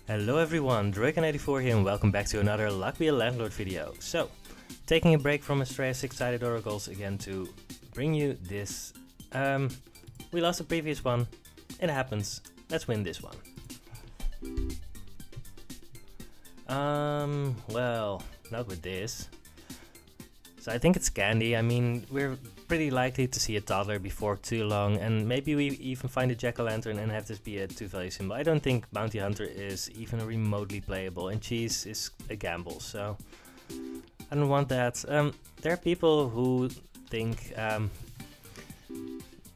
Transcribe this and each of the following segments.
Hello everyone, Draken84 here and welcome back to another Luck Be a Landlord video. So, taking a break from Astrea's 6-sided oracles again to bring you this. We lost the previous one, it happens, let's win this one. Well, not with this. So I think it's candy. I mean, we're pretty likely to see a toddler before too long, and maybe we even find a jack-o'-lantern and have this be a 2-value symbol. I don't think Bounty Hunter is even remotely playable, and cheese is a gamble, so I don't want that. There are people who think,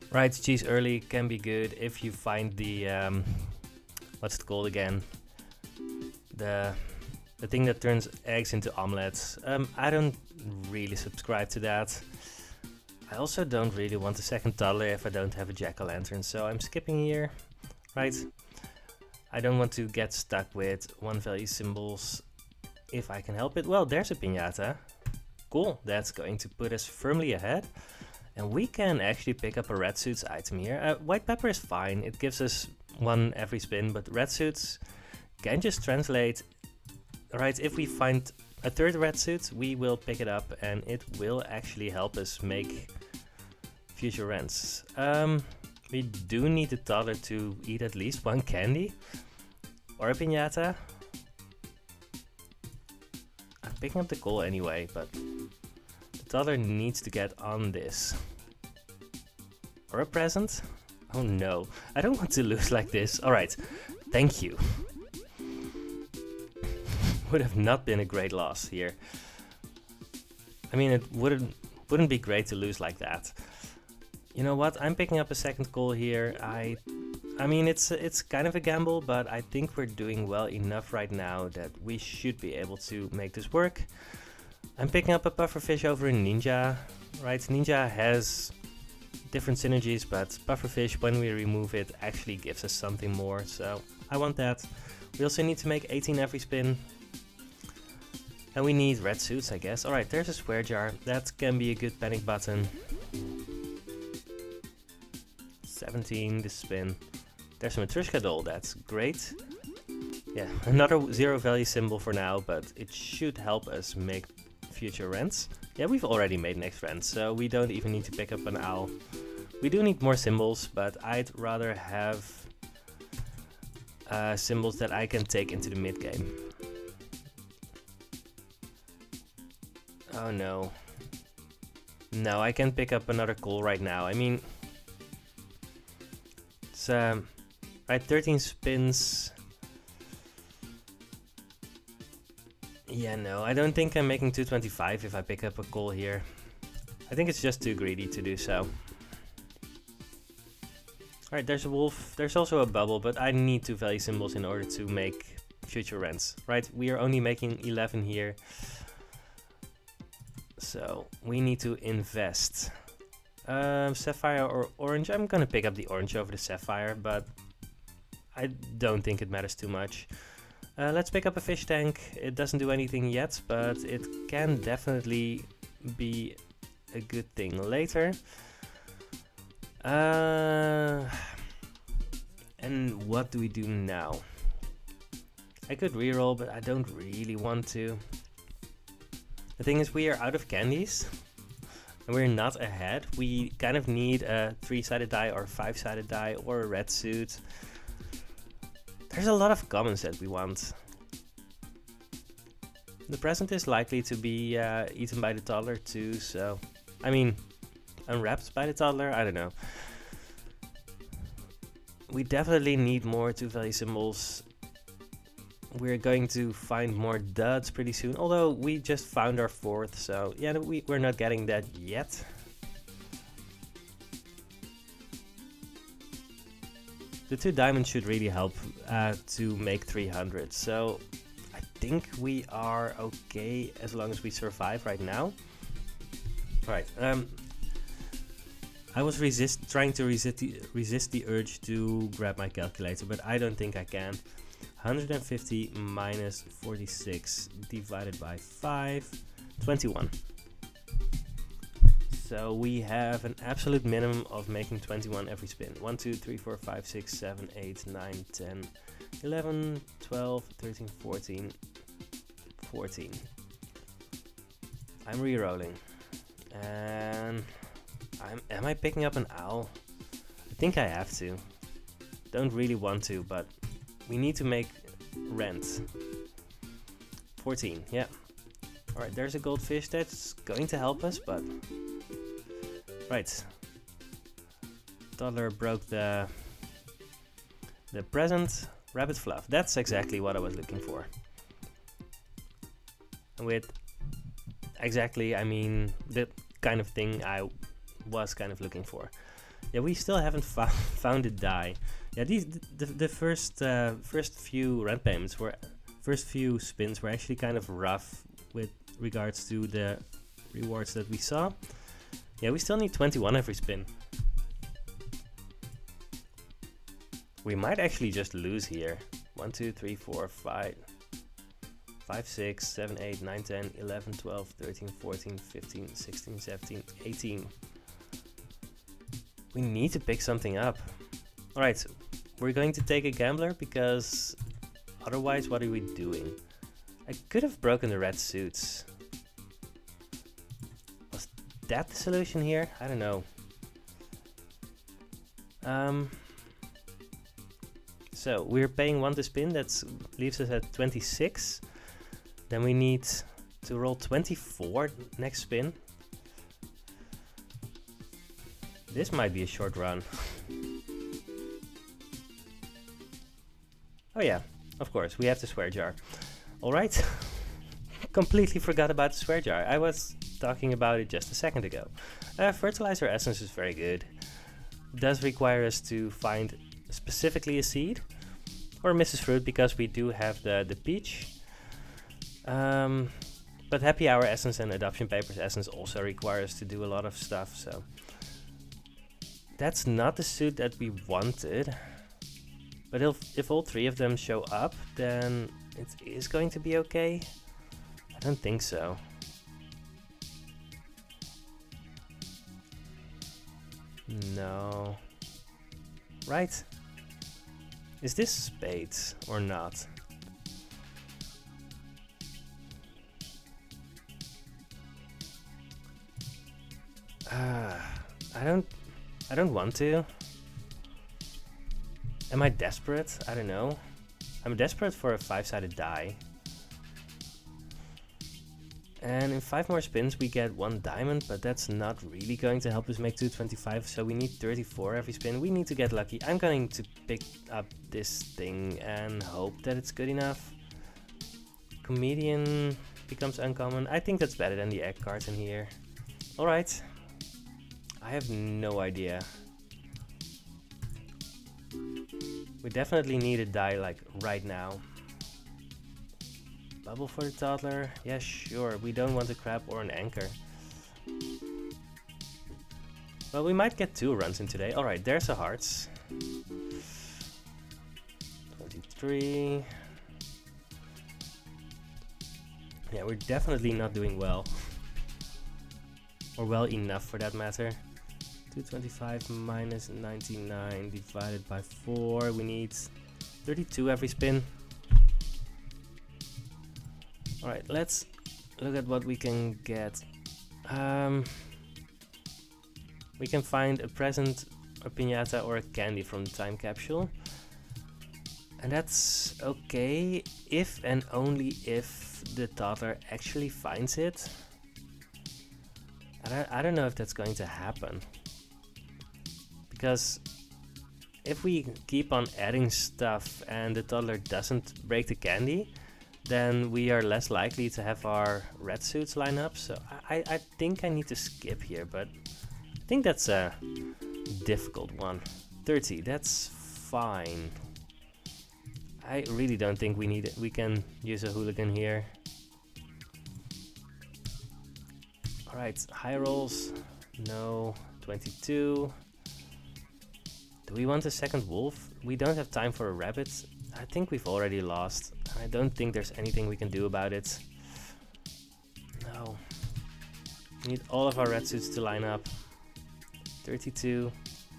right, cheese early can be good if you find the, what's it called again? The thing that turns eggs into omelets. I don't really subscribe to that. I also don't really want a second toddler if I don't have a jack-o'-lantern, so I'm skipping here, right? I don't want to get stuck with 1-value symbols if I can help it. Well, there's a piñata. Cool, that's going to put us firmly ahead. And we can actually pick up a red suits item here. White pepper is fine, it gives us 1 every spin, but red suits can just translate. Right, if we find a third red suit, we will pick it up and it will actually help us make future rents. We do need a toddler to eat at least 1 candy or a piñata. I'm picking up the coal anyway, but the toddler needs to get on this. Or a present? Oh no, I don't want to lose like this. Alright, thank you. Would have not been a great loss here. I mean, it wouldn't be great to lose like that. You know what? I'm picking up a second call here. I mean, it's kind of a gamble, but I think we're doing well enough right now that we should be able to make this work. I'm picking up a pufferfish over a ninja. Right, ninja has different synergies, but pufferfish, when we remove it, actually gives us something more. So I want that. We also need to make 18 every spin. And we need red suits, I guess. Alright, there's a square jar. That can be a good panic button. 17, the spin. There's a Matryoshka doll, that's great. Yeah, another 0-value symbol for now, but it should help us make future rents. Yeah, we've already made next rent, so we don't even need to pick up an owl. We do need more symbols, but I'd rather have symbols that I can take into the mid-game. Oh no. No, I can't pick up another call right now. I mean, it's right, 13 spins. Yeah, no, I don't think I'm making 225 if I pick up a call here. I think it's just too greedy to do so. Alright, there's a wolf. There's also a bubble, but I need 2-value symbols in order to make future rents. Right, we are only making 11 here. So we need to invest. Sapphire or orange? I'm gonna pick up the orange over the sapphire, but I don't think it matters too much. Let's pick up a fish tank. It doesn't do anything yet, but it can definitely be a good thing later. And what do we do now? I could reroll, but I don't really want to. The thing is, we are out of candies, and we're not ahead. We kind of need a 3-sided die or 5-sided die or a red suit. There's a lot of commons that we want. The present is likely to be eaten by the toddler too, so... I mean, unwrapped by the toddler? I don't know. We definitely need more 2-value symbols. We're going to find more duds pretty soon, although we just found our 4th, so yeah, we're not getting that yet. The 2 diamonds should really help to make 300, so I think we are okay as long as we survive right now. Alright, I was trying to resist the urge to grab my calculator, but I don't think I can. 150 minus 46 divided by 5, 21. So we have an absolute minimum of making 21 every spin. 1, 2, 3, 4, 5, 6, 7, 8, 9, 10, 11, 12, 13, 14, 14. I'm re-rolling. And am I picking up an owl? I think I have to. Don't really want to, but we need to make rent. 14, yeah. Alright, there's a goldfish that's going to help us, but... Right. Toddler broke the present. Rabbit fluff. That's exactly what I was looking for. With exactly, I mean the kind of thing I was kind of looking for. Yeah, we still haven't found a die. Yeah, the first few rent payments first few spins were actually kind of rough with regards to the rewards that we saw. Yeah, we still need 21 every spin. We might actually just lose here. 1, 2, 3, 4, 5, 6, 7, 8, 9, 10, 11, 12, 13, 14, 15, 16, 17, 18. We need to pick something up. Alright, so we're going to take a gambler because otherwise what are we doing? I could have broken the red suits. Was that the solution here? I don't know. So we're paying 1 to spin, that leaves us at 26. Then we need to roll 24 next spin. This might be a short run. Oh yeah, of course, we have the swear jar. Alright, completely forgot about the swear jar. I was talking about it just a second ago. Fertilizer essence is very good. It does require us to find specifically a seed or Mrs. Fruit because we do have the peach. But happy hour essence and adoption papers essence also require us to do a lot of stuff, so that's not the suit that we wanted. But if all 3 of them show up, then it is going to be okay. I don't think so. No. Right? Is this spades or not? I don't want to. Am I desperate? I don't know. I'm desperate for a 5-sided die. And in 5 more spins we get 1 diamond, but that's not really going to help us make 225, so we need 34 every spin. We need to get lucky. I'm going to pick up this thing and hope that it's good enough. Comedian becomes uncommon. I think that's better than the egg cards in here. Alright. I have no idea. We definitely need a die like right now. Bubble for the toddler. Yeah, sure. We don't want a crab or an anchor. Well, we might get 2 runs in today. Alright, there's a hearts. 23. Yeah, we're definitely not doing well. Or well enough for that matter. 225 minus 99 divided by 4. We need 32 every spin. Alright, let's look at what we can get. We can find a present, a piñata, or a candy from the time capsule. And that's okay if and only if the toddler actually finds it. And I don't know if that's going to happen. Because if we keep on adding stuff and the toddler doesn't break the candy, then we are less likely to have our red suits line up. So I think I need to skip here, but I think that's a difficult one. 30, that's fine. I really don't think we need it. We can use a hooligan here. Alright, high rolls. No. 22. Do we want a second wolf? We don't have time for a rabbit. I think we've already lost. I don't think there's anything we can do about it. No. We need all of our red suits to line up. 32.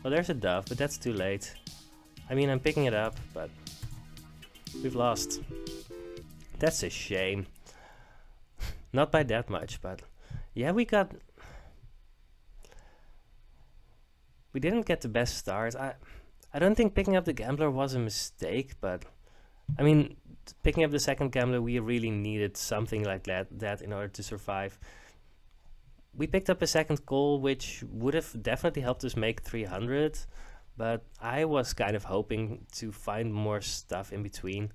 Well, there's a dove, but that's too late. I mean, I'm picking it up, but We've lost. That's a shame. Not by that much, but yeah, we didn't get the best start. I don't think picking up the gambler was a mistake, but I mean, picking up the second gambler, we really needed something like that in order to survive. We picked up a second call, which would have definitely helped us make 300, but I was kind of hoping to find more stuff in between.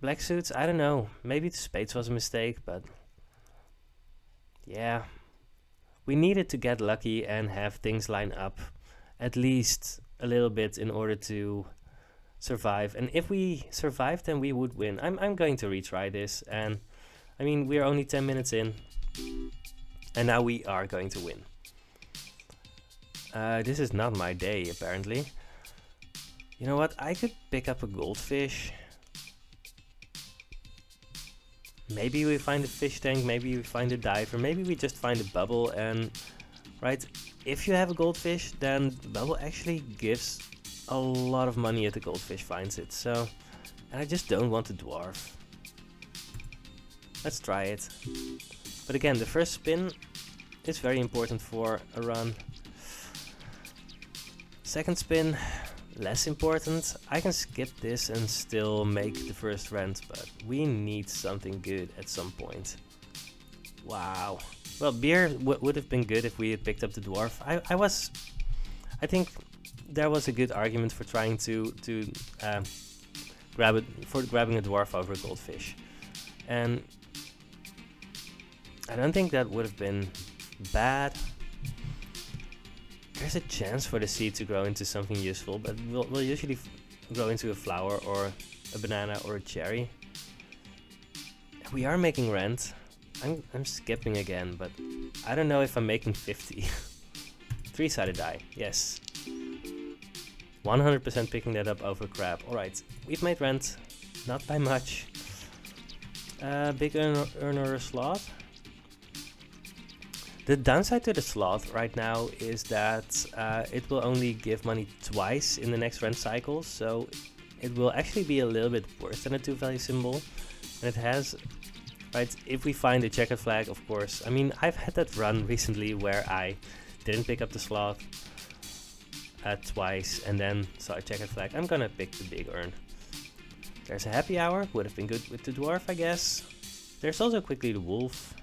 Black suits, I don't know. Maybe the spades was a mistake, but yeah. We needed to get lucky and have things line up at least a little bit in order to survive. And if we survived, then we would win. I'm going to retry this, and I mean, we're only 10 minutes in, and now we are going to win. This is not my day, apparently. You know what? I could pick up a goldfish. Maybe we find a fish tank, maybe we find a diver, maybe we just find a bubble. And right, if you have a goldfish, then the bubble actually gives a lot of money if the goldfish finds it. So, and I just don't want a dwarf. Let's try it. But again, the first spin is very important for a run. Second spin, less important. I can skip this and still make the first rent, but we need something good at some point. Wow. Well, beer would have been good if we had picked up the dwarf. I think there was a good argument for trying to grabbing a dwarf over a goldfish, and I don't think that would have been bad. There's a chance for the seed to grow into something useful, but we'll usually grow into a flower or a banana or a cherry. We are making rent. I'm skipping again, but I don't know if I'm making 50. 3-sided die, yes. 100% picking that up over crab. Alright, we've made rent. Not by much. Big earner slot. The downside to the slot right now is that it will only give money twice in the next rent cycle, so it will actually be a little bit worse than a 2-value symbol. And it has, right, if we find a checkered flag, of course. I mean, I've had that run recently where I didn't pick up the slot twice and then saw a checkered flag. I'm gonna pick the big earn. There's a happy hour, would have been good with the dwarf, I guess. There's also quickly the wolf.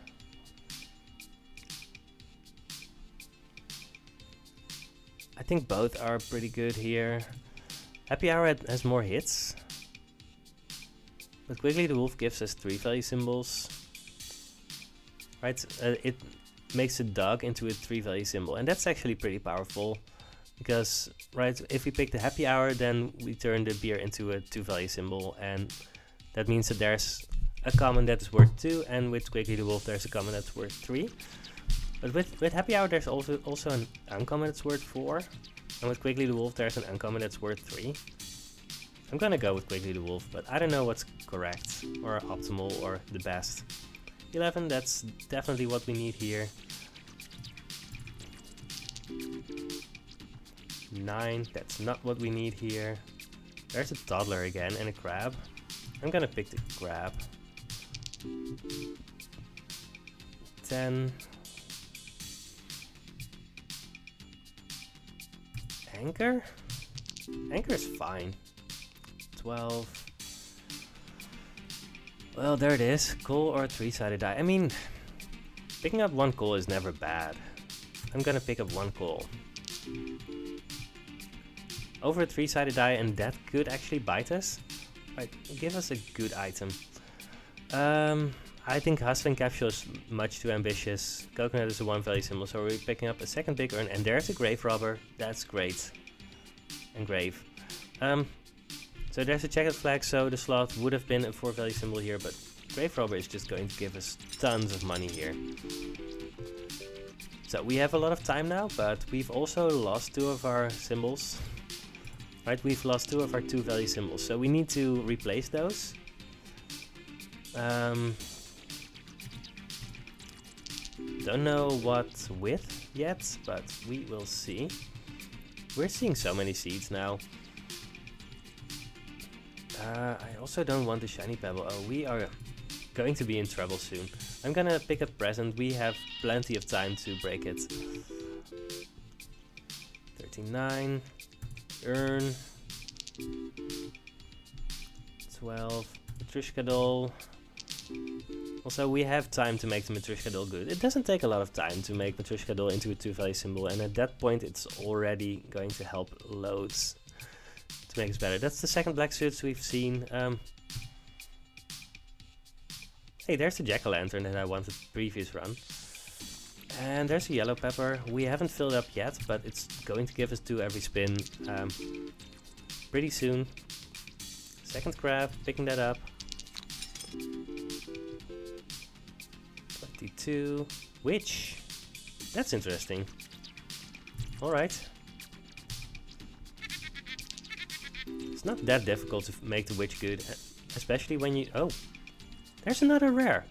I think both are pretty good here. Happy Hour has more hits, but quickly the wolf gives us 3-value symbols. Right, it makes a dog into a 3-value symbol, and that's actually pretty powerful. Because, right, if we pick the Happy Hour, then we turn the beer into a 2-value symbol, and that means that there's a common that is worth 2, and with quickly the wolf there's a common that's worth 3. But with Happy Hour there's also an uncommon that's worth 4. And with Quickly the Wolf there's an uncommon that's worth 3. I'm gonna go with Quickly the Wolf, but I don't know what's correct, or optimal, or the best. 11, that's definitely what we need here. 9, that's not what we need here. There's a toddler again and a crab. I'm gonna pick the crab. 10. Anchor? Anchor is fine. 12. Well, there it is. Coal or 3-sided die. I mean, picking up 1 coal is never bad. I'm gonna pick up 1 coal. Over a 3-sided die, and that could actually bite us. Right, give us a good item. I think Hustling Capsule is much too ambitious. Coconut is a 1-value symbol, so we're picking up a second big earn, and there's a grave robber. That's great. And grave. So there's a checkered flag, so the slot would have been a 4-value symbol here, but grave robber is just going to give us tons of money here. So we have a lot of time now, but we've also lost 2 of our symbols. Right, we've lost 2 of our 2-value symbols, so we need to replace those. Don't know what with yet, but we will see. We're seeing so many seeds now. I also don't want the shiny pebble. Oh, we are going to be in trouble soon. I'm gonna pick up present. We have plenty of time to break it. 39. Earn. 12. Matryoshka doll. Also, we have time to make the Matryoshka doll good. It doesn't take a lot of time to make Matryoshka doll into a 2-value symbol, and at that point it's already going to help loads to make us better. That's the second black suits we've seen. Hey, there's the jack-o'-lantern that I wanted previous run. And there's a yellow pepper. We haven't filled up yet, but it's going to give us 2 every spin pretty soon. Second crab, picking that up. 22. Witch. That's interesting. Alright. It's not that difficult to make the witch good, especially when you... Oh, there's another rare.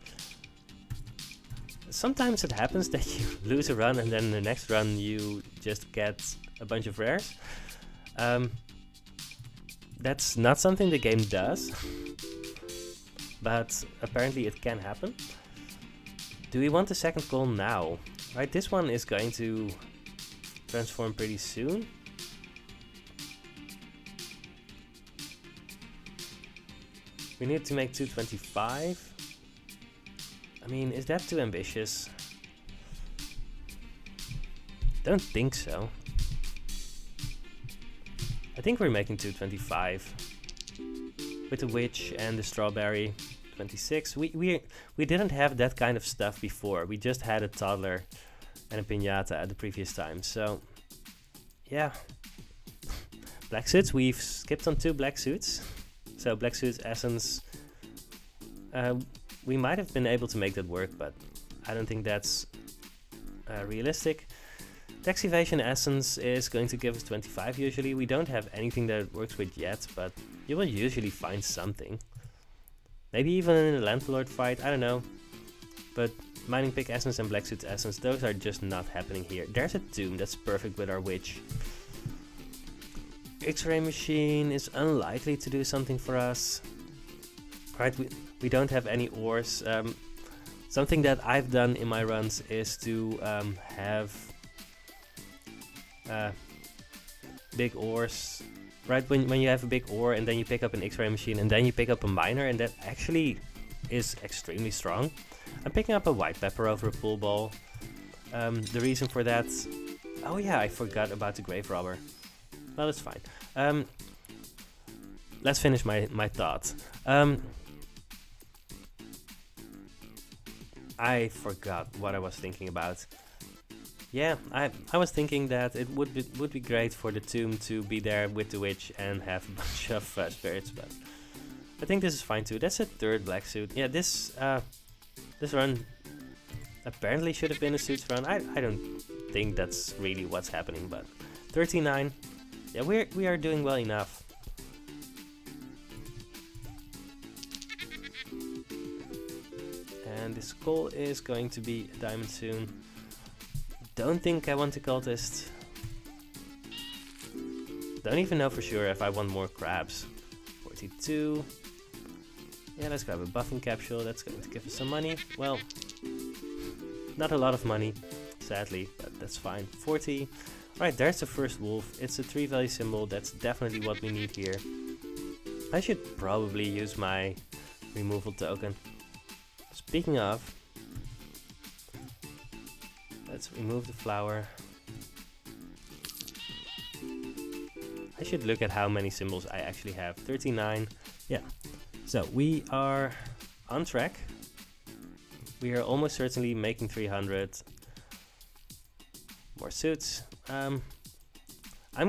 Sometimes it happens that you lose a run and then the next run you just get a bunch of rares. That's not something the game does, but apparently it can happen. Do we want the second call now? Right, this one is going to transform pretty soon. We need to make 225. I mean, is that too ambitious? Don't think so. I think we're making 225 with the witch and the strawberry. 26. We didn't have that kind of stuff before. We just had a toddler and a piñata at the previous time. So yeah, black suits. We've skipped on 2 black suits. So black suits essence. We might have been able to make that work, but I don't think that's realistic. Tax evasion essence is going to give us 25 usually. We don't have anything that it works with yet, but you will usually find something. Maybe even in a Landlord fight, I don't know. But mining pick essence and black suits essence, those are just not happening here. There's a tomb, that's perfect with our witch. X-ray machine is unlikely to do something for us. Right, we don't have any ores. Something that I've done in my runs is to have big ores. Right, when you have a big ore and then you pick up an X-ray machine and then you pick up a miner, and that actually is extremely strong. I'm picking up a white pepper over a pool ball. The reason for that... Oh yeah, I forgot about the grave robber. Well, that's fine. Let's finish my thoughts. I forgot what I was thinking about. Yeah, I was thinking that it would be great for the tomb to be there with the witch and have a bunch of spirits, but I think this is fine too. That's a third black suit. Yeah, this run apparently should have been a suits run. I don't think that's really what's happening, but 39. Yeah, we are doing well enough. And this call is going to be a diamond soon. Don't think I want a cultist. Don't even know for sure if I want more crabs. 42. Yeah, let's grab a buffing capsule. That's going to give us some money. Well, not a lot of money, sadly, but that's fine. 40. Alright, there's the first wolf. It's a 3-value symbol. That's definitely what we need here. I should probably use my removal token. Speaking of, let's remove the flower. I should look at how many symbols I actually have. 39. Yeah. So we are on track. We are almost certainly making 300. More suits. I'm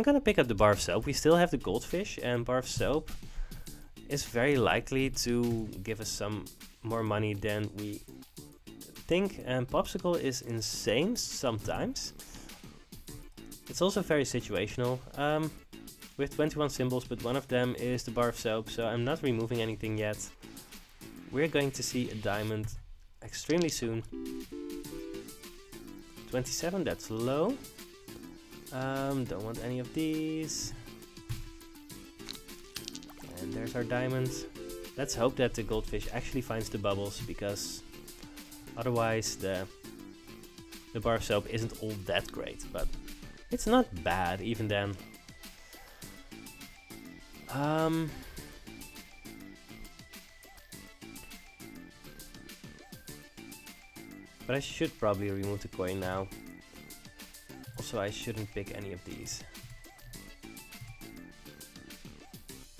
gonna pick up the bar of soap. We still have the goldfish, and bar of soap is very likely to give us some more money than we think. And popsicle is insane sometimes. It's also very situational. We have 21 symbols, but one of them is the bar of soap, so I'm not removing anything yet. We're going to see a diamond extremely soon. 27, that's low. Don't want any of these. And there's our diamond. Let's hope that the goldfish actually finds the bubbles, because otherwise the bar of soap isn't all that great, but it's not bad even then. But I should probably remove the coin now. Also, I shouldn't pick any of these.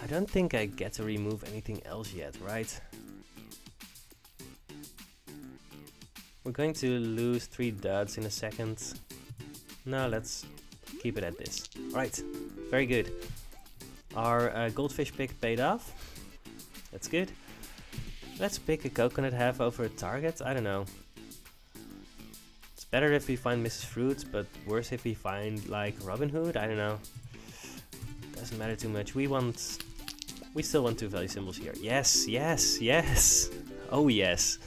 I don't think I get to remove anything else yet, right? We're going to lose 3 duds in a second. No, let's keep it at this. Right, very good. Our goldfish pick paid off. That's good. Let's pick a coconut half over a target. I don't know. It's better if we find Mrs. Fruit, but worse if we find like Robin Hood. I don't know. Doesn't matter too much. We still want 2 value symbols here. Yes, yes, yes. Oh yes.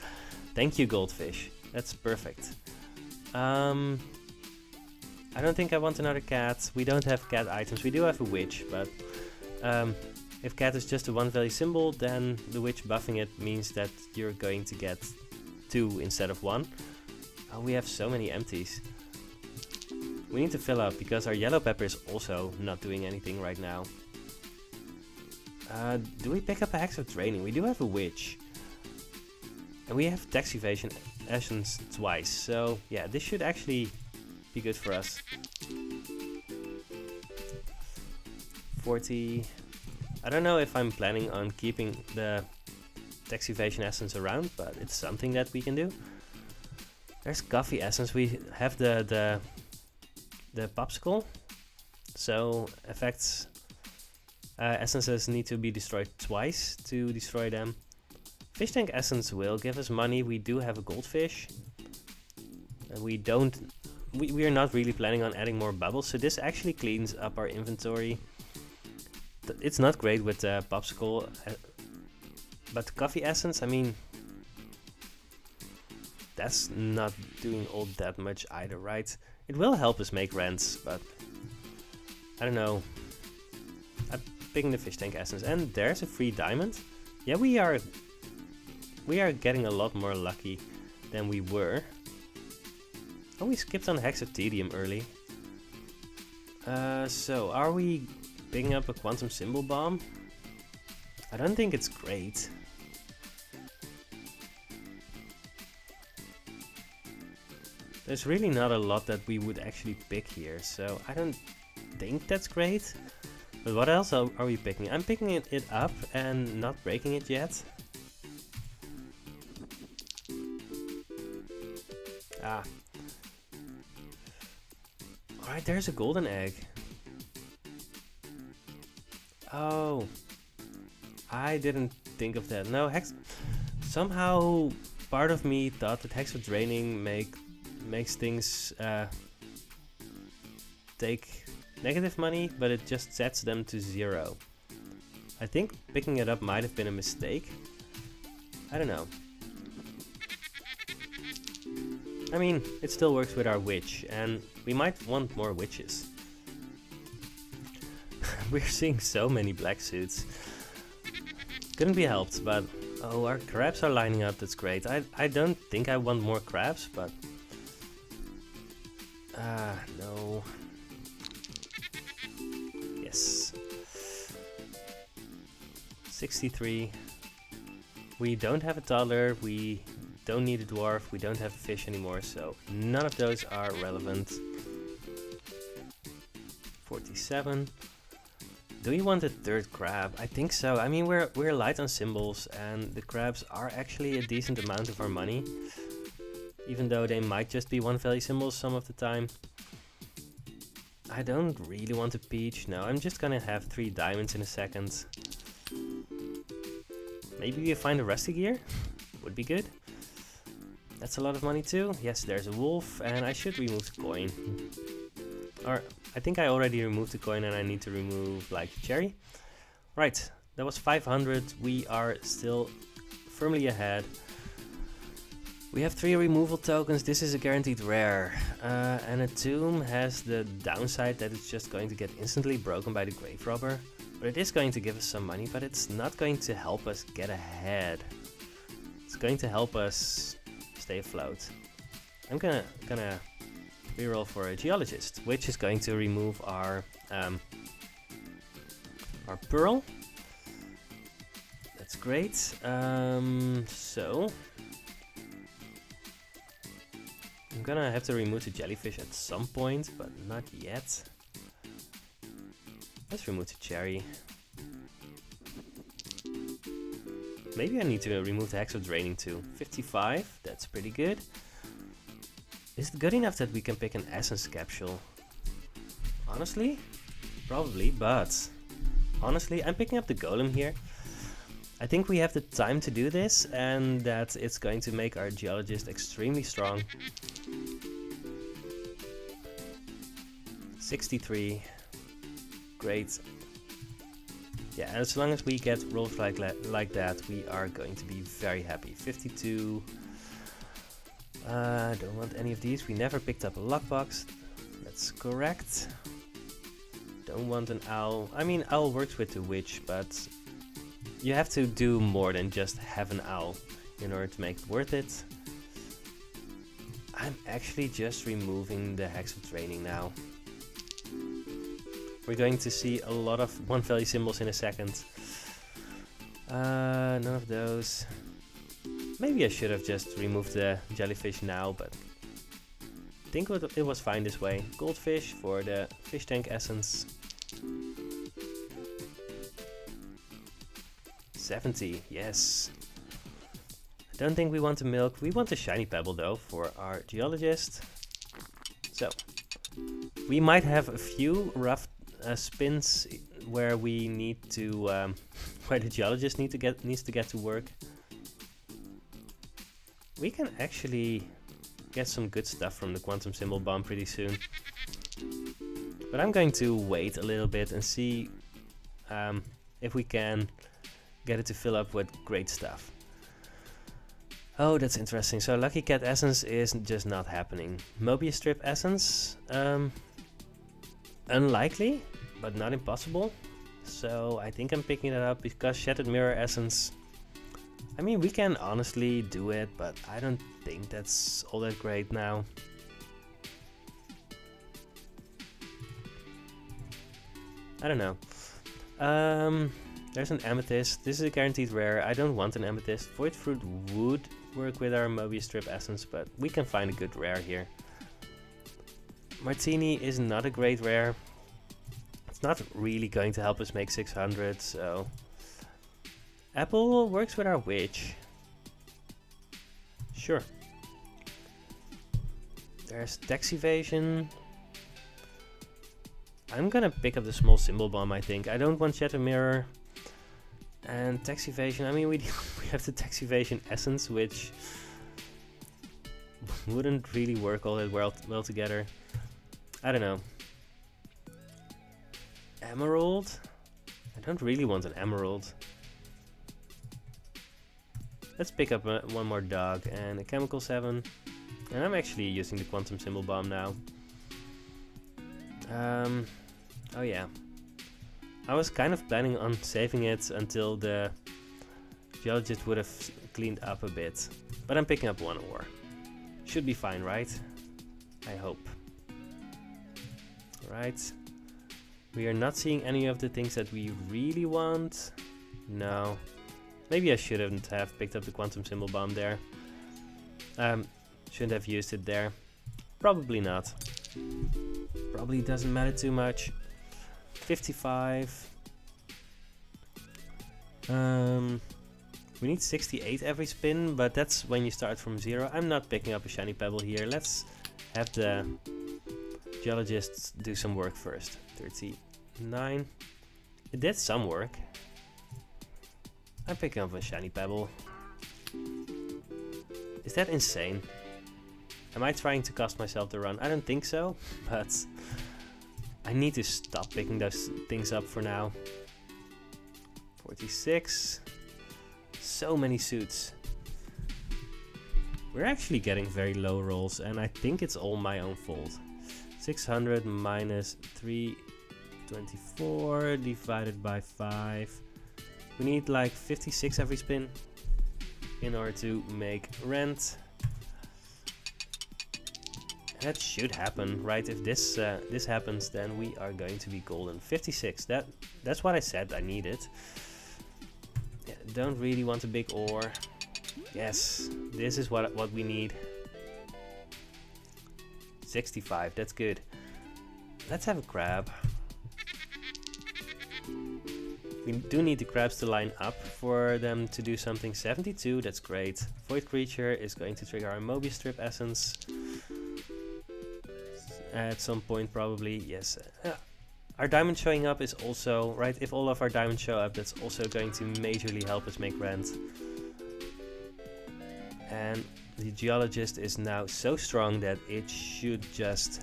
Thank you, goldfish. That's perfect. I don't think I want another cat. We don't have cat items. We do have a witch, but if cat is just a 1 value symbol, then the witch buffing it means that you're going to get 2 instead of 1. Oh, we have so many empties. We need to fill up because our yellow pepper is also not doing anything right now. Do we pick up a Hex of Training? We do have a witch. And we have tax evasion essence twice. So yeah, this should actually be good for us. 40. I don't know if I'm planning on keeping the tax evasion essence around, but it's something that we can do. There's coffee essence. We have the popsicle. So effects essences need to be destroyed twice to destroy them. Fish tank essence will give us money. We do have a goldfish. And we are not really planning on adding more bubbles, so this actually cleans up our inventory. It's not great with popsicle, but coffee essence, I mean, that's not doing all that much either, right? It will help us make rents, but I don't know. I'm picking the fish tank essence, and there's a free diamond. Yeah, we are getting a lot more lucky than we were. Oh, we skipped on Hex of Tedium early. So are we picking up a quantum symbol bomb? I don't think it's great. There's really not a lot that we would actually pick here, so I don't think that's great. But what else are we picking? I'm picking it up and not breaking it yet. Ah. Alright, there's a golden egg. Oh. I didn't think of that. No, Hex... Somehow part of me thought that Hex of Draining makes things take negative money, but it just sets them to 0. I think picking it up might have been a mistake. I don't know. I mean, it still works with our witch, and we might want more witches. We're seeing so many black suits. Couldn't be helped, but... Oh, our crabs are lining up, that's great. I don't think I want more crabs, but... no. Yes. 63. We don't have a toddler, we don't need a dwarf, we don't have a fish anymore, so none of those are relevant. 47. Do we want a 3rd crab? I think so. I mean, we're light on symbols, and the crabs are actually a decent amount of our money, even though they might just be 1 value symbols some of the time. I don't really want a peach. No, I'm just gonna have 3 diamonds in a second. Maybe we find a rusty gear? Would be good. That's a lot of money too. Yes, there's a wolf, and I should remove the coin. Or, I think I already removed the coin and I need to remove, like, cherry. Right, that was 500. We are still firmly ahead. We have 3 removal tokens. This is a guaranteed rare. And a tomb has the downside that it's just going to get instantly broken by the grave robber. But it is going to give us some money, but it's not going to help us get ahead. It's going to help us stay afloat. I'm gonna reroll for a geologist, which is going to remove our pearl. That's great. So I'm gonna have to remove the jellyfish at some point, but not yet. Let's remove the cherry. Maybe I need to remove the hex of draining too. 55, that's pretty good. Is it good enough that we can pick an essence capsule? Honestly? Probably, but honestly, I'm picking up the golem here. I think we have the time to do this, and that it's going to make our geologist extremely strong. 63. Great. Yeah, and as long as we get rolls like that, we are going to be very happy. 52. Don't want any of these. We never picked up a lockbox. That's correct. Don't want an owl. I mean, owl works with the witch, but you have to do more than just have an owl in order to make it worth it. I'm actually just removing the hex of training now. We're going to see a lot of one value symbols in a second. None of those. Maybe I should have just removed the jellyfish now, but I think it was fine this way. Goldfish for the fish tank essence. 70, yes. I don't think we want the milk. We want the shiny pebble though for our geologist. So we might have a few rough spins where we need to, where the geologist needs to get to work. We can actually get some good stuff from the quantum symbol bomb pretty soon. But I'm going to wait a little bit and see if we can get it to fill up with great stuff. Oh, that's interesting. So Lucky Cat Essence is just not happening. Mobius Strip Essence, unlikely, but not impossible. So I think I'm picking that up because Shattered Mirror Essence, I mean, we can honestly do it, but I don't think that's all that great now. I don't know. There's an amethyst. This is a guaranteed rare. I don't want an amethyst. Void Fruit would work with our Mobius Strip Essence, but we can find a good rare here. Martini is not a great rare. It's not really going to help us make 600, so... Apple works with our witch. Sure. There's tax evasion. I'm gonna pick up the small symbol bomb, I think. I don't want Shatter Mirror. And tax evasion, I mean, we have the tax evasion essence, which wouldn't really work all that well together. I don't know. Emerald? I don't really want an emerald. Let's pick up one more dog and a chemical 7. And I'm actually using the quantum symbol bomb now. Oh yeah. I was kind of planning on saving it until the geologist would have cleaned up a bit. But I'm picking up one ore. Should be fine, right? I hope. Right. We are not seeing any of the things that we really want. No. Maybe I shouldn't have picked up the quantum symbol bomb there. Shouldn't have used it there. Probably not. Probably doesn't matter too much. 55. We need 68 every spin, but that's when you start from 0. I'm not picking up a shiny pebble here. Let's have the geologists do some work first. 39. It did some work. I'm picking up a shiny pebble. Is that insane? Am I trying to cost myself the run? I don't think so, but I need to stop picking those things up for now. 46. So many suits. We're actually getting very low rolls, and I think it's all my own fault. 600 minus 3, 24 divided by 5. We need like 56 every spin in order to make rent. That should happen, right? If this this happens, then we are going to be golden. 56. That's what I said I needed. Yeah, don't really want a big ore. Yes, this is what we need. 65. That's good. Let's have a crab. We do need the crabs to line up for them to do something. 72. That's great. Void creature is going to trigger our Mobius strip essence. At some point probably, yes. Our diamond showing up is also, right, if all of our diamonds show up, that's also going to majorly help us make rent. And the geologist is now so strong that it should just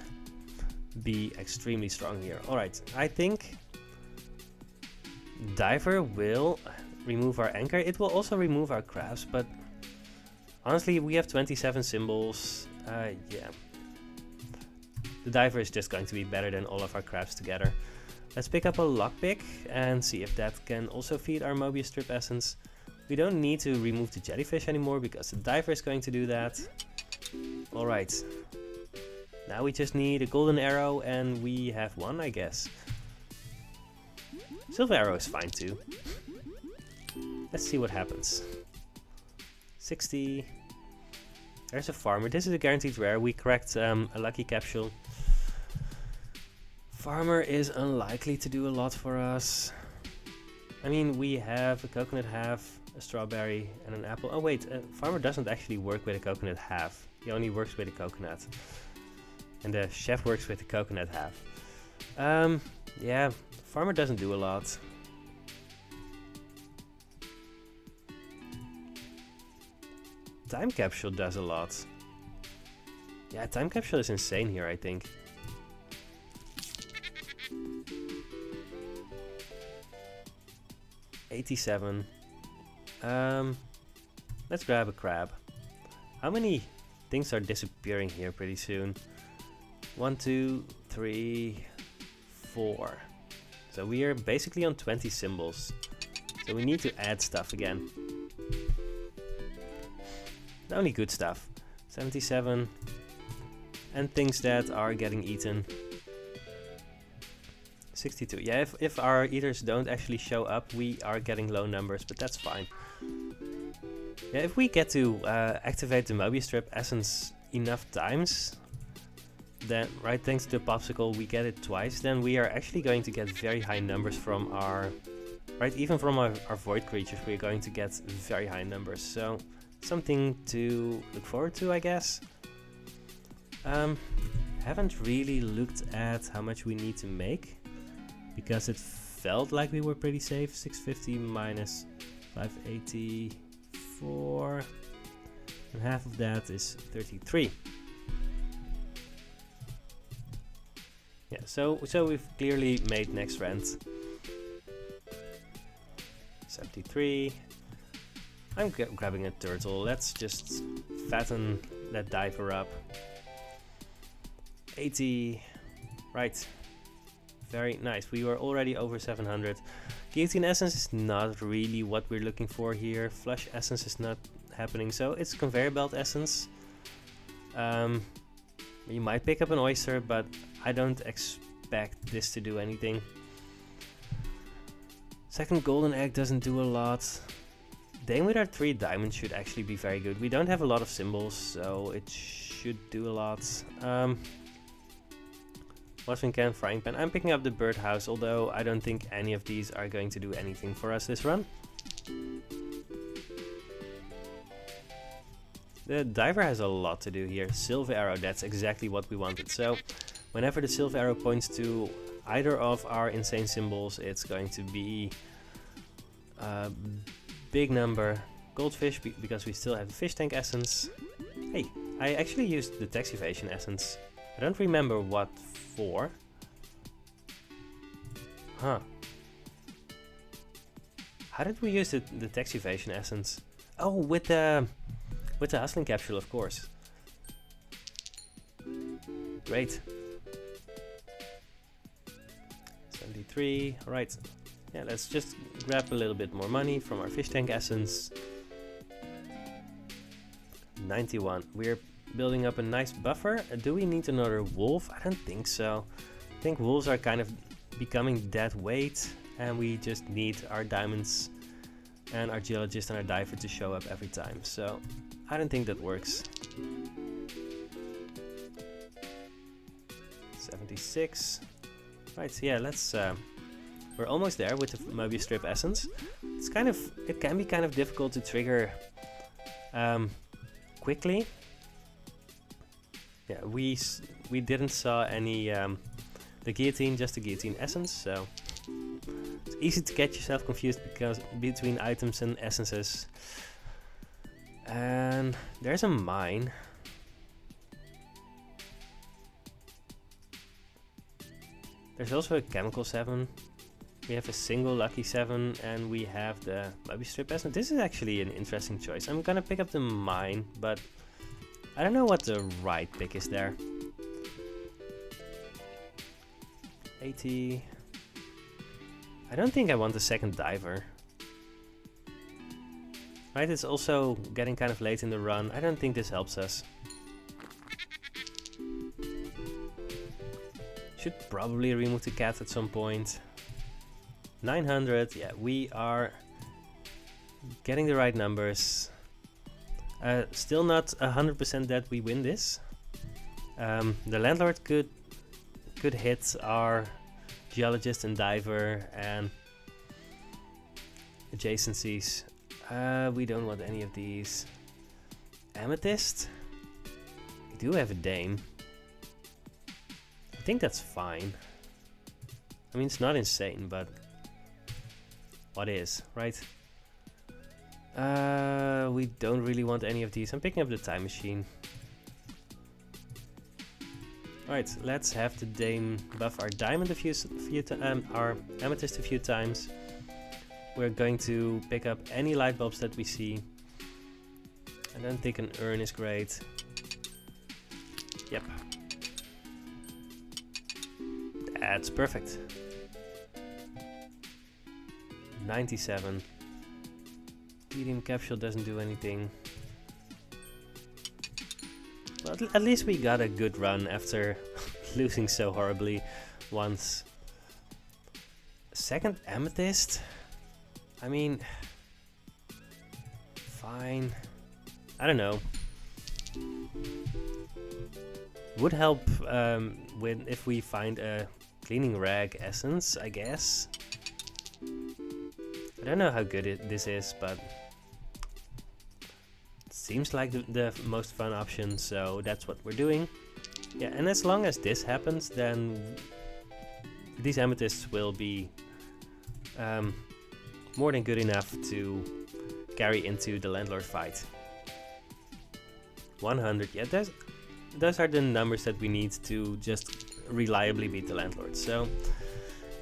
be extremely strong here. Alright, I think diver will remove our anchor. It will also remove our crabs, but honestly we have 27 symbols. Yeah. The diver is just going to be better than all of our crabs together. Let's pick up a lockpick and see if that can also feed our Mobius strip essence. We don't need to remove the jellyfish anymore because the diver is going to do that. Alright. Now we just need a golden arrow and we have one, I guess. Silver arrow is fine too. Let's see what happens. 60. There's a farmer. This is a guaranteed rare. We cracked a lucky capsule. Farmer is unlikely to do a lot for us. I mean, we have a coconut half, a strawberry, and an apple. Oh wait, farmer doesn't actually work with a coconut half. He only works with a coconut. And the chef works with the coconut half. Yeah, farmer doesn't do a lot. Time capsule does a lot. Yeah, time capsule is insane here, I think. $87. Let's grab a crab. How many things are disappearing here pretty soon? 1, 2, 3, 4. So we are basically on 20 symbols. So we need to add stuff again. Only good stuff. 77. And things that are getting eaten. 62. Yeah, if our eaters don't actually show up, we are getting low numbers, but that's fine. Yeah, if we get to activate the Mobius strip essence enough times, then, right, thanks to the popsicle, we get it twice, then we are actually going to get very high numbers from our, right, even from our void creatures, we're going to get very high numbers. So, something to look forward to, I guess. Haven't really looked at how much we need to make, because it felt like we were pretty safe. 650 minus 584, and half of that is 33. Yeah, so we've clearly made next rent. 73. I'm grabbing a turtle. Let's just fatten that diver up. 80. Right. Very nice. We were already over 700. Guillotine essence is not really what we're looking for here. Flush essence is not happening, so it's conveyor belt essence. You might pick up an oyster, but I don't expect this to do anything. Second golden egg doesn't do a lot. Dame with our 3 diamonds should actually be very good. We don't have a lot of symbols, so it should do a lot. Watering can, frying pan. I'm picking up the birdhouse, although I don't think any of these are going to do anything for us this run. The diver has a lot to do here. Silver arrow, that's exactly what we wanted. So whenever the silver arrow points to either of our insane symbols, it's going to be a big number. Goldfish, because we still have the fish tank essence. Hey, I actually used the tax evasion essence. I don't remember what for. Huh. How did we use the tax evasion essence? Oh, with the hustling capsule, of course. Great. 43. Alright, yeah, let's just grab a little bit more money from our fish tank essence. 91. We're building up a nice buffer. Do we need another wolf? I don't think so. I think wolves are kind of becoming dead weight, and we just need our diamonds and our geologist and our diver to show up every time. So I don't think that works. 76. Right, so yeah, let's we're almost there with the Mobius strip essence. It can be kind of difficult to trigger quickly. Yeah, we didn't saw any the guillotine, just the guillotine essence, so it's easy to get yourself confused because between items and essences. And there's a mine. There's also a chemical 7. We have a single lucky 7, and we have the Mobius strip essence. This is actually an interesting choice. I'm gonna pick up the mine, but I don't know what the right pick is there. 80. I don't think I want the second diver. Right, it's also getting kind of late in the run. I don't think this helps us. Should probably remove the cat at some point. 900, yeah, we are getting the right numbers. Still not 100% that we win this. The landlord could hit our geologist and diver and adjacencies. We don't want any of these. Amethyst? We do have a dame. I think that's fine. I mean, it's not insane, but what is, right? We don't really want any of these. I'm picking up the time machine. Alright, let's have the dame buff our diamond our amethyst a few times. We're going to pick up any light bulbs that we see. I don't think an urn is great. Yep. That's perfect. 97. Medium capsule doesn't do anything. But at least we got a good run after losing so horribly once. Second amethyst? I mean, fine. I don't know. Would help if we find a cleaning rag essence, I guess. I don't know how good this is, but it seems like the most fun option, so that's what we're doing. Yeah, and as long as this happens, then these amethysts will be more than good enough to carry into the landlord fight. 100, yeah, those are the numbers that we need to just reliably beat the landlord. So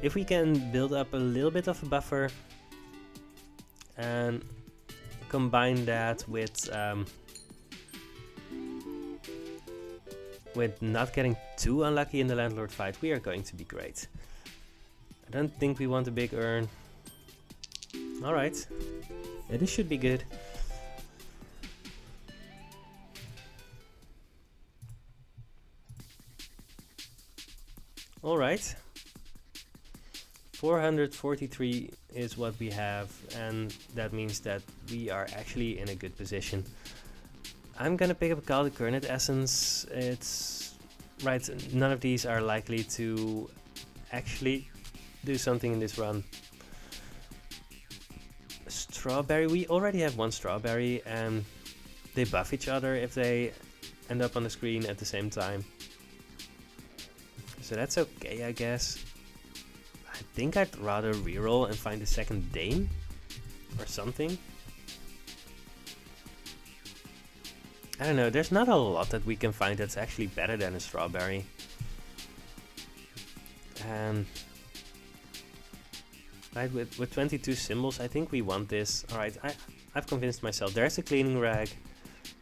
if we can build up a little bit of a buffer and combine that with not getting too unlucky in the landlord fight, we are going to be great. I don't think we want a big urn. Alright, yeah, this should be good. Alright, 443 is what we have, and that means that we are actually in a good position. I'm gonna pick up Caldic Curnet Essence. It's right, none of these are likely to actually do something in this run. Strawberry, we already have one strawberry, and they buff each other if they end up on the screen at the same time. So that's okay, I guess. I think I'd rather reroll and find a second Dane or something. I don't know, there's not a lot that we can find that's actually better than a strawberry. And right, with 22 symbols, I think we want this. Alright, I've convinced myself. There's a cleaning rag.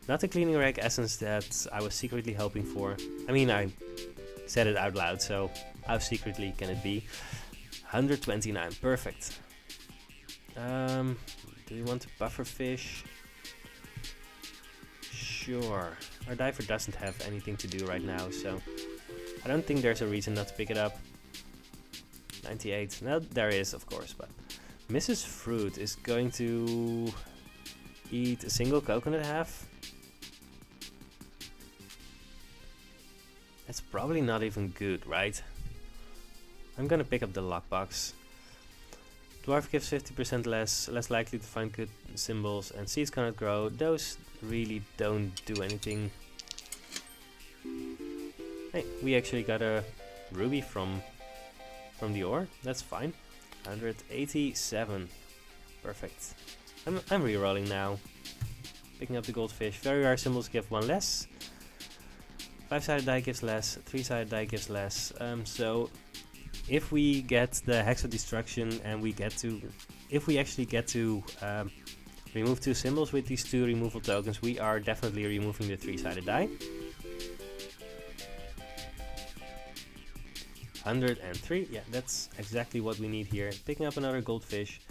Not the cleaning rag essence that I was secretly hoping for. I mean, I said it out loud, so how secretly can it be? 129, perfect. Do we want to buffer fish? Sure. Our diver doesn't have anything to do right now, so I don't think there's a reason not to pick it up. 98. Now there is, of course, but Mrs. Fruit is going to eat a single coconut half. That's probably not even good, right? I'm gonna pick up the lockbox. Dwarf gives 50% less likely to find good symbols, and seeds cannot grow. Those really don't do anything. Hey, we actually got a ruby from the ore. That's fine. 187. Perfect. I'm re-rolling now. Picking up the goldfish. Very rare symbols give 1 less. 5-sided die gives less. 3-sided die gives less. So if we get the Hex of Destruction and if we actually get to remove 2 symbols with these 2 removal tokens, we are definitely removing the 3-sided die. 103, yeah, that's exactly what we need here. Picking up another goldfish.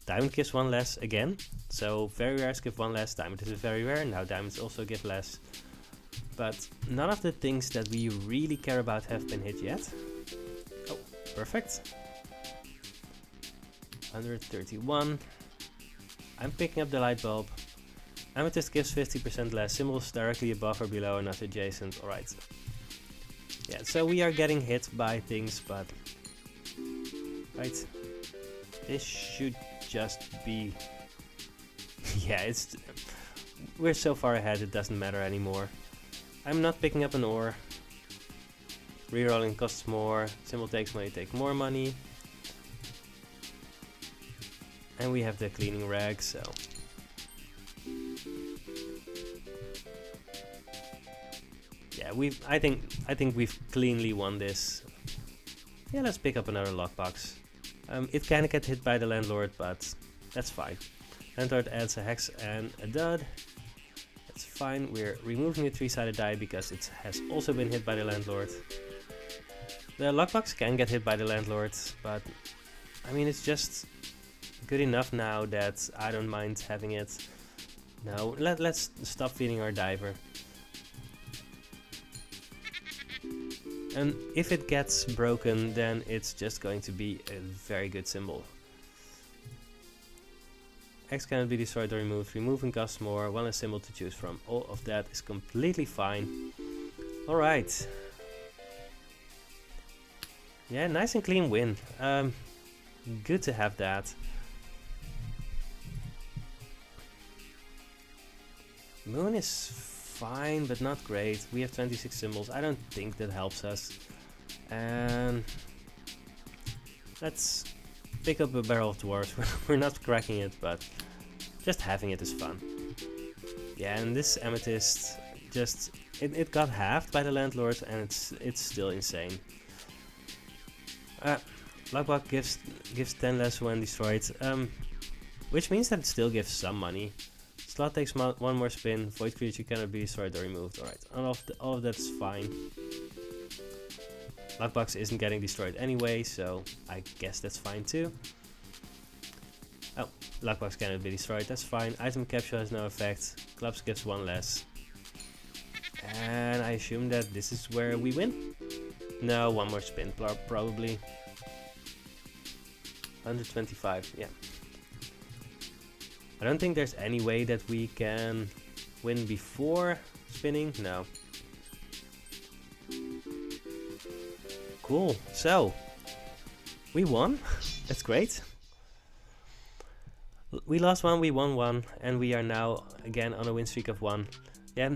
Diamond gives 1 less again, so very rares give 1 less. Diamond is very rare, now diamonds also give less. But none of the things that we really care about have been hit yet. Oh, perfect. 131. I'm picking up the light bulb. Amethyst gives 50% less. Symbols directly above or below are not adjacent. Alright. Yeah, so we are getting hit by things, but... Right. This should just be... yeah, we're so far ahead, it doesn't matter anymore. I'm not picking up an ore. Rerolling costs more. Symbol takes money, take more money. And we have the cleaning rag, so... yeah, I think we've cleanly won this. Yeah, let's pick up another lockbox. It can get hit by the Landlord, but that's fine. Landlord adds a hex and a dud. That's fine. We're removing the 3-sided die because it has also been hit by the Landlord. The lockbox can get hit by the Landlord, but I mean, it's just good enough now that I don't mind having it. Now let's stop feeding our diver. And if it gets broken, then it's just going to be a very good symbol. X cannot be destroyed or removed. Removing costs more. 1 less symbol to choose from. All of that is completely fine. Alright. Yeah, nice and clean win. Good to have that. Moon is fine, but not great. We have 26 symbols. I don't think that helps us. And let's pick up a barrel of dwarves. We're not cracking it, but just having it is fun. Yeah, and this amethyst just it got halved by the Landlord, and it's still insane. Lockbox gives 10 less when destroyed, which means that it still gives some money. Slot takes 1 more spin. Void creature cannot be destroyed or removed. Alright, all of that is fine. Lockbox isn't getting destroyed anyway, so I guess that's fine too. Oh, lockbox cannot be destroyed, that's fine. Item capture has no effect. Clubs gives 1 less. And I assume that this is where we win? No, 1 more spin probably. 125, yeah. I don't think there's any way that we can win before spinning. No. Cool. So, we won. That's great. We lost 1, we won 1, and we are now again on a win streak of 1. Yeah.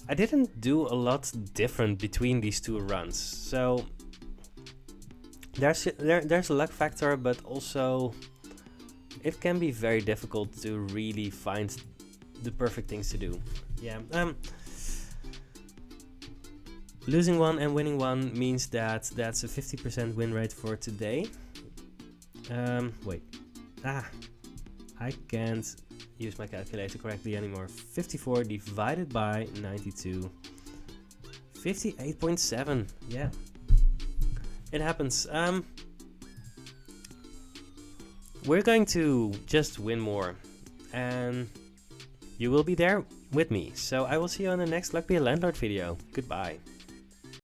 I didn't do a lot different between these 2 runs. So, there's a luck factor, but also it can be very difficult to really find the perfect things to do. Yeah. Losing 1 and winning 1 means that that's a 50% win rate for today. Wait. I can't use my calculator correctly anymore. 54 divided by 92. 58.7. Yeah. It happens. we're going to just win more, and you will be there with me. So I will see you on the next Luck Be a Landlord video. Goodbye.